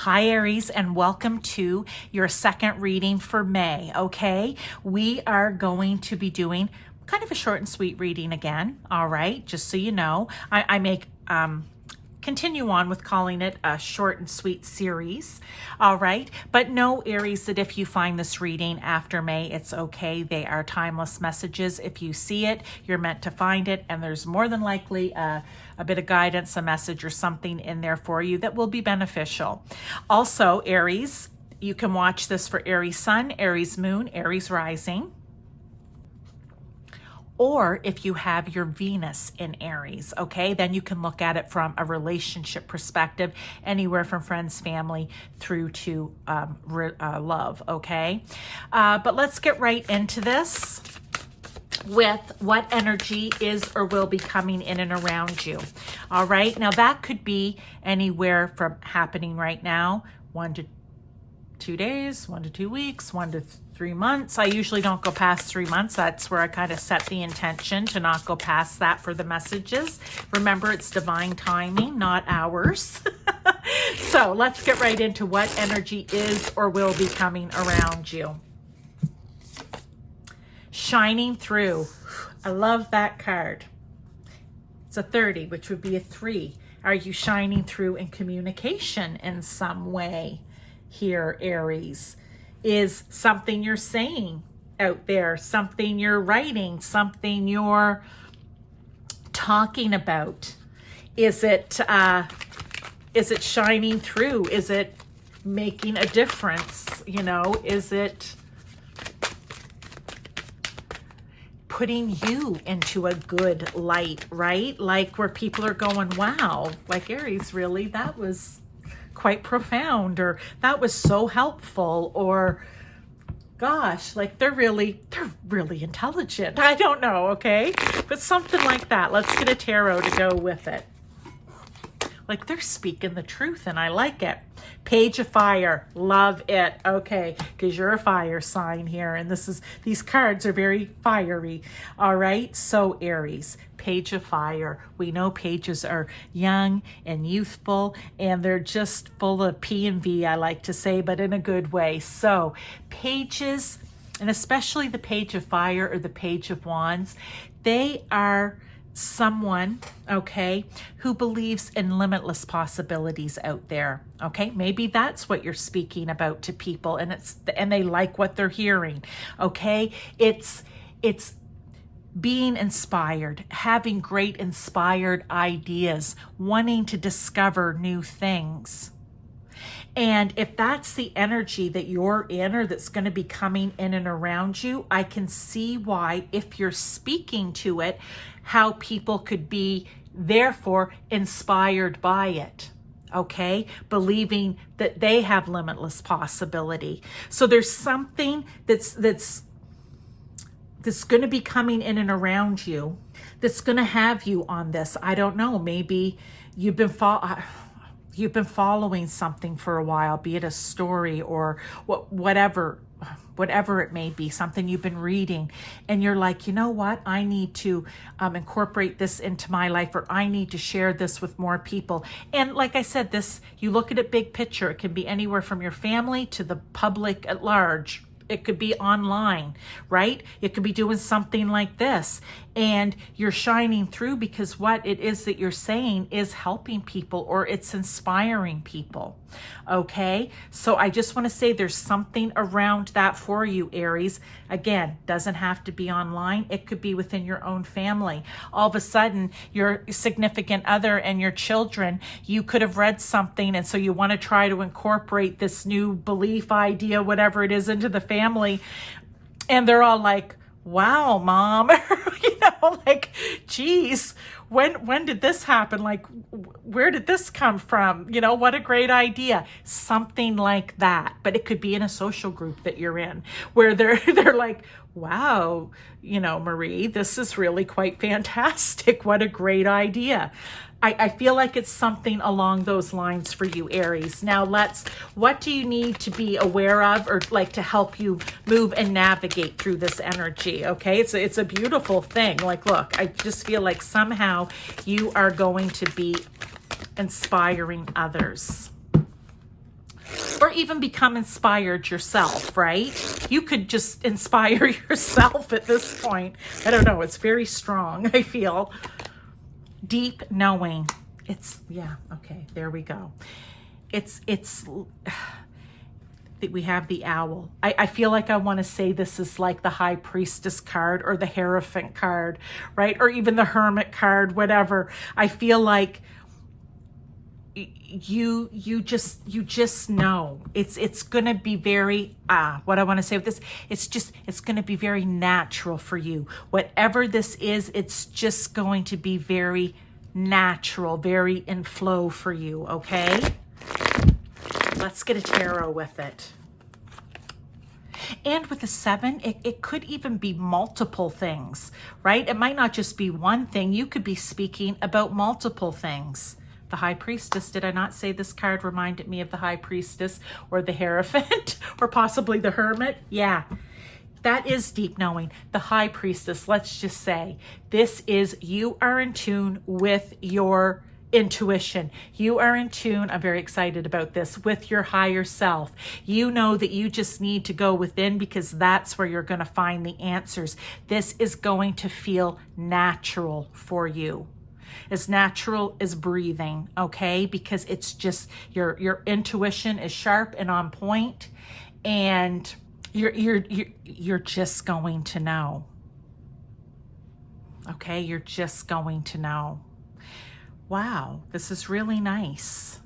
Hi Aries, and welcome to your second reading for May, okay? We are going to be doing kind of a short and sweet reading again, all right? Just so you know, I make continue on with calling it a short and sweet series, all right? But know, Aries, that if you find this reading after May, it's okay. They are timeless messages. If you see it, you're meant to find it, and there's more than likely a bit of guidance, a message, or something in there for you that will be beneficial. Also, Aries, you can watch this for Aries Sun, Aries Moon, Aries Rising, or if you have your Venus in Aries, okay, then you can look at it from a relationship perspective, anywhere from friends, family, through to love, okay? But let's get right into this with what energy is or will be coming in and around you, all right? Now, that could be anywhere from happening right now, 1 to 2 days, 1 to 2 weeks, 1 to 3 months. I usually don't go past 3 months. That's where I kind of set the intention to not go past that for the messages. Remember, it's divine timing, not ours. So let's get right into what energy is or will be coming around you. Shining through. I love that card. It's a 30, which would be a 3. Are you shining through in communication in some way here, Aries? Is something you're saying out there, something you're writing, something you're talking about? Is it shining through? Is it making a difference? You know, is it putting you into a good light, right? Like where people are going, wow, like Aries, really, that was quite profound, or that was so helpful, or gosh, like they're really intelligent. I don't know, okay? But something like that. Let's get a tarot to go with it. Like they're speaking the truth, and I like it. Page of Fire, love it. Okay, because you're a fire sign here, and these cards are very fiery. All right, so Aries, Page of Fire. We know pages are young and youthful, and they're just full of P and V, I like to say, but in a good way. So pages, and especially the Page of Fire or the Page of Wands, they are someone, okay, who believes in limitless possibilities out there. Okay, maybe that's what you're speaking about to people, and they like what they're hearing. Okay, it's being inspired, having great inspired ideas, wanting to discover new things. And if that's the energy that you're in, or that's going to be coming in and around you, I can see why, if you're speaking to it, how people could be therefore inspired by it. Okay, believing that they have limitless possibility. So there's something that's going to be coming in and around you that's going to have you on this. I don't know, maybe you've been following something for a while, be it a story or whatever it may be, something you've been reading, and you're like, you know what, I need to incorporate this into my life, or I need to share this with more people. And like I said, you look at it big picture. It can be anywhere from your family to the public at large. It could be online, right? It could be doing something like this, and you're shining through because what it is that you're saying is helping people, or it's inspiring people. Okay, so I just want to say there's something around that for you, Aries. Again, doesn't have to be online. It could be within your own family. All of a sudden, your significant other and your children, you could have read something, and so you want to try to incorporate this new belief, idea, whatever it is, into the family, and they're all like, wow, Mom, you know, like, geez, when did this happen? Like, where did this come from? You know, what a great idea. Something like that. But it could be in a social group that you're in, where they're like, wow, you know, Marie, this is really quite fantastic. What a great idea. I feel like it's something along those lines for you, Aries. Now what do you need to be aware of, or like to help you move and navigate through this energy? Okay, it's a beautiful thing. Like, look, I just feel like somehow you are going to be inspiring others. or even become inspired yourself, right? You could just inspire yourself at this point. I don't know. It's very strong, I feel. Deep knowing. Yeah, okay, there we go. We have the owl. I feel like I want to say this is like the High Priestess card or the Hierophant card, right? Or even the Hermit card, whatever. I feel like you just know it's going to be very what I want to say with this, it's going to be very natural for you. Whatever this is, it's just going to be very natural, very in flow for you, okay? Let's get a tarot with it. And with the 7, it could even be multiple things, right? It might not just be one thing. You could be speaking about multiple things. The High Priestess, did I not say this card reminded me of the High Priestess or the Hierophant or possibly the Hermit? Yeah. That is deep knowing. The High Priestess, let's just say, this is you are in tune with your intuition. You are in tune, I'm very excited about this, with your higher self. You know that you just need to go within because that's where you're going to find the answers. This is going to feel natural for you. As natural as breathing, okay? Because it's just your intuition is sharp and on point, and you're just going to know. Okay, you're just going to know. Wow, this is really nice.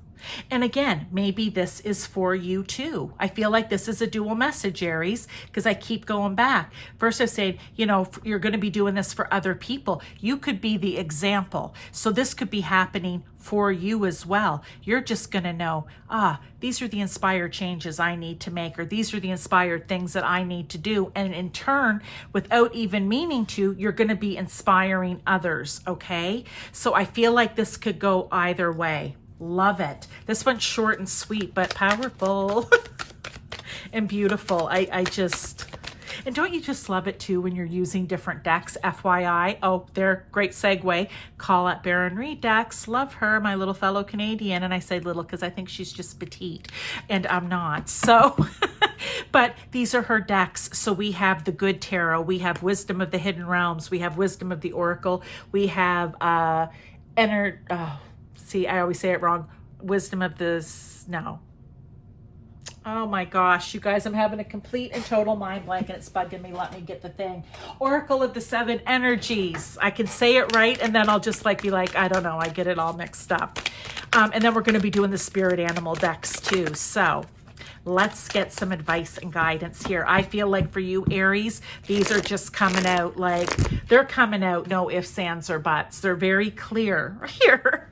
And again, maybe this is for you too. I feel like this is a dual message, Aries, because I keep going back. First I said, you know, you're going to be doing this for other people. You could be the example. So this could be happening for you as well. You're just going to know, these are the inspired changes I need to make, or these are the inspired things that I need to do. And in turn, without even meaning to, you're going to be inspiring others, okay? So I feel like this could go either way. Love it. This one's short and sweet, but powerful and beautiful. I just, and don't you just love it too when you're using different decks? FYI. Oh, they're great segue. Call up Baron Reed decks. Love her, my little fellow Canadian. And I say little because I think she's just petite and I'm not. So, but these are her decks. So we have the Good Tarot. We have Wisdom of the Hidden Realms. We have Wisdom of the Oracle. We have see, I always say it wrong. Wisdom of no. Oh my gosh, you guys, I'm having a complete and total mind blank and it's bugging me. Let me get the thing. Oracle of the 7 energies. I can say it right and then I'll just be like, I don't know, I get it all mixed up. And then we're going to be doing the spirit animal decks too. So let's get some advice and guidance here. I feel like for you, Aries, these are just coming out they're coming out no ifs, ands, or buts. They're very clear here.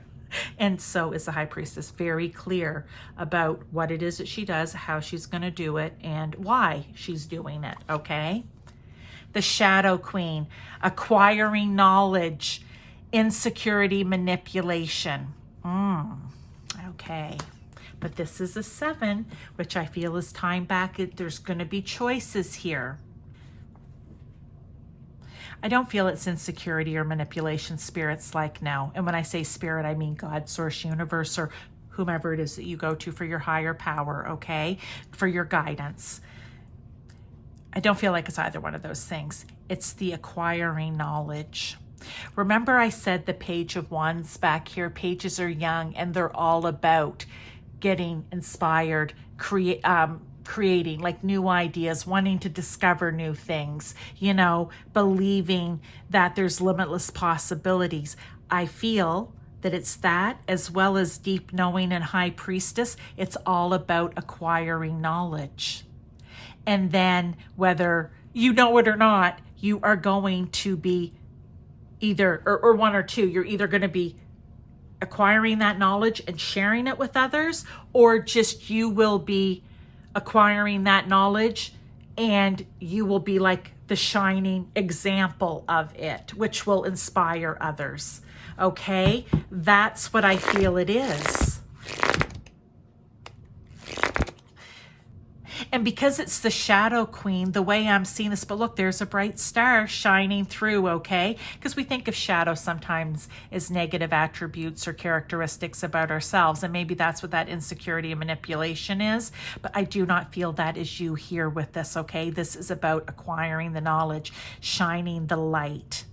And so is the High Priestess, very clear about what it is that she does, how she's going to do it, and why she's doing it, okay? The Shadow Queen, acquiring knowledge, insecurity, manipulation. Okay. But this is a 7, which I feel is time back. There's going to be choices here. I don't feel it's insecurity or manipulation. Spirit's like, no. And when I say spirit, I mean God, source, universe, or whomever it is that you go to for your higher power, okay? For your guidance. I don't feel like it's either one of those things. It's the acquiring knowledge. Remember I said the Page of Wands back here. Pages are young and they're all about getting inspired, creating like new ideas, wanting to discover new things, you know, believing that there's limitless possibilities. I feel that it's that, as well as deep knowing and High Priestess. It's all about acquiring knowledge. And then whether you know it or not, you are going to be either, or one or two, you're either going to be acquiring that knowledge and sharing it with others, or just you will be acquiring that knowledge and you will be like the shining example of it, which will inspire others. Okay, that's what I feel it is. And because it's the shadow queen, the way I'm seeing this, but look, there's a bright star shining through, okay? Because we think of shadow sometimes as negative attributes or characteristics about ourselves, and maybe that's what that insecurity and manipulation is, but I do not feel that is you here with this, okay? This is about acquiring the knowledge, shining the light.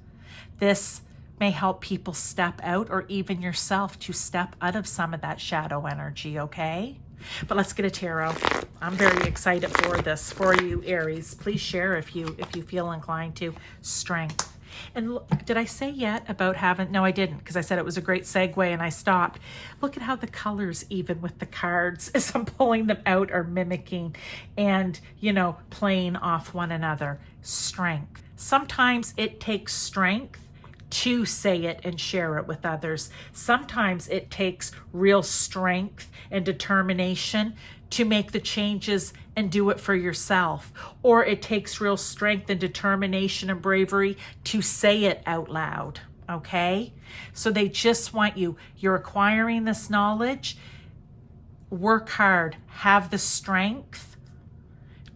This may help people step out, or even yourself to step out of some of that shadow energy, okay? But let's get a tarot. I'm very excited for this for you, Aries. Please share if you feel inclined to. Strength. And look, did I say yet about having, no, I didn't, because I said it was a great segue and I stopped. Look at how the colors, even with the cards, as I'm pulling them out, are mimicking and, you know, playing off one another. Strength. Sometimes it takes strength to say it and share it with others. Sometimes it takes real strength and determination to make the changes and do it for yourself. Or it takes real strength and determination and bravery to say it out loud, okay? So they just want you, you're acquiring this knowledge, work hard, have the strength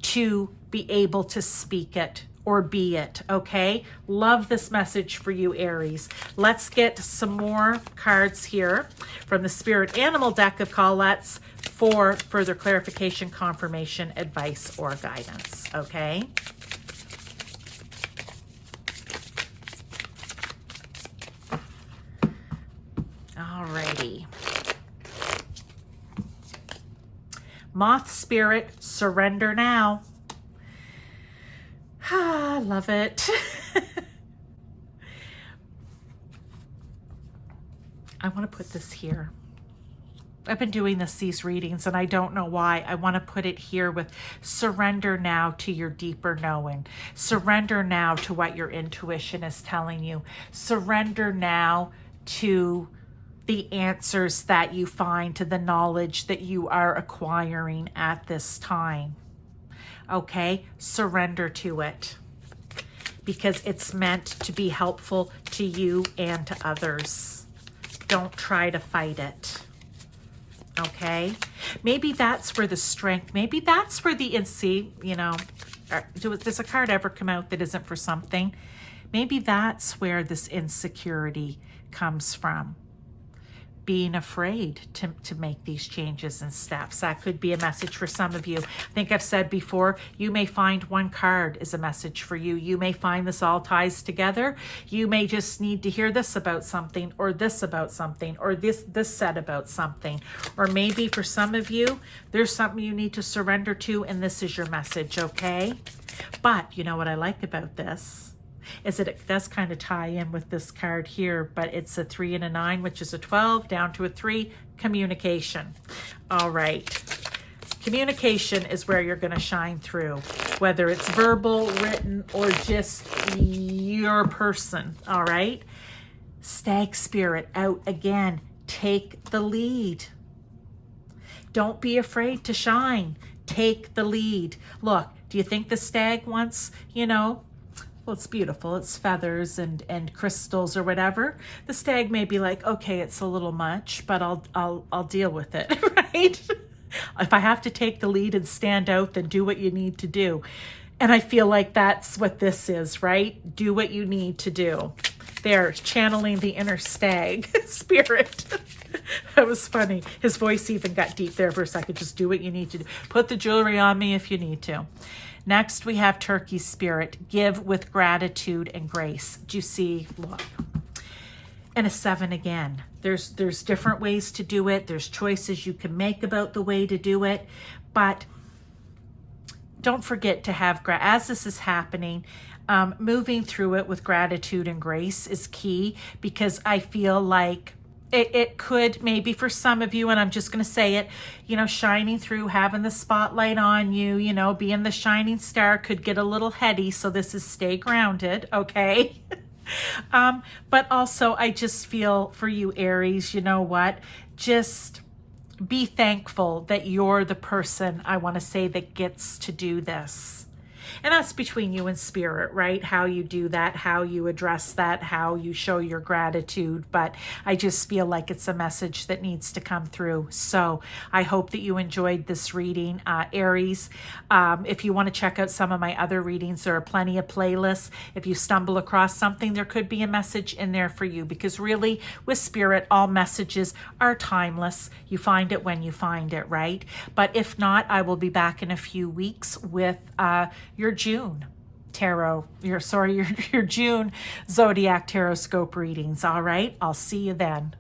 to be able to speak it or be it, okay? Love this message for you, Aries. Let's get some more cards here from the Spirit Animal deck of Colette's for further clarification, confirmation, advice, or guidance, okay? Alrighty. Moth Spirit, surrender now. Ah, love it. I want to put this here. I've been doing these readings and I don't know why. I want to put it here with surrender now to your deeper knowing. Surrender now to what your intuition is telling you. Surrender now to the answers that you find, to the knowledge that you are acquiring at this time. Okay, surrender to it because it's meant to be helpful to you and to others. Don't try to fight it. Okay, maybe that's where the strength, maybe that's where the you know, does a card ever come out that isn't for something? Maybe that's where this insecurity comes from. Being afraid to make these changes and steps. That could be a message for some of you. I think I've said before, you may find one card is a message for you. You may find this all ties together. You may just need to hear this about something, or this about something, or this said about something. Or maybe for some of you, there's something you need to surrender to, and this is your message, okay? But you know what I like about this? Is that it does kind of tie in with this card here, but it's a 3 and a 9, which is a 12 down to a 3, communication. All right. Communication is where you're going to shine through, whether it's verbal, written, or just your person. All right. Stag Spirit out again. Take the lead. Don't be afraid to shine. Take the lead. Look, do you think the stag wants, you know, well, it's beautiful. It's feathers and crystals or whatever. The stag may be like, okay, it's a little much, but I'll deal with it, right? If I have to take the lead and stand out, then do what you need to do. And I feel like that's what this is, right? Do what you need to do. They're channeling the inner stag spirit. That was funny. His voice even got deep there for a second. Just do what you need to do. Put the jewelry on me if you need to. Next, we have Turkey Spirit. Give with gratitude and grace. Do you see? Look. And a 7 again. There's different ways to do it. There's choices you can make about the way to do it. But don't forget to have, as this is happening, moving through it with gratitude and grace is key, because I feel like it could maybe for some of you, and I'm just going to say it, you know, shining through, having the spotlight on you, you know, being the shining star could get a little heady. So this is stay grounded, okay? But also I just feel for you, Aries, you know what? Just be thankful that you're the person, I want to say, that gets to do this. And that's between you and spirit, right? How you do that, how you address that, how you show your gratitude. But I just feel like it's a message that needs to come through. So I hope that you enjoyed this reading, Aries. If you want to check out some of my other readings, there are plenty of playlists. If you stumble across something, there could be a message in there for you, because really with spirit, all messages are timeless. You find it when you find it, right? But if not, I will be back in a few weeks with your June tarot, your June Zodiac Tarotscope readings. All right, I'll see you then.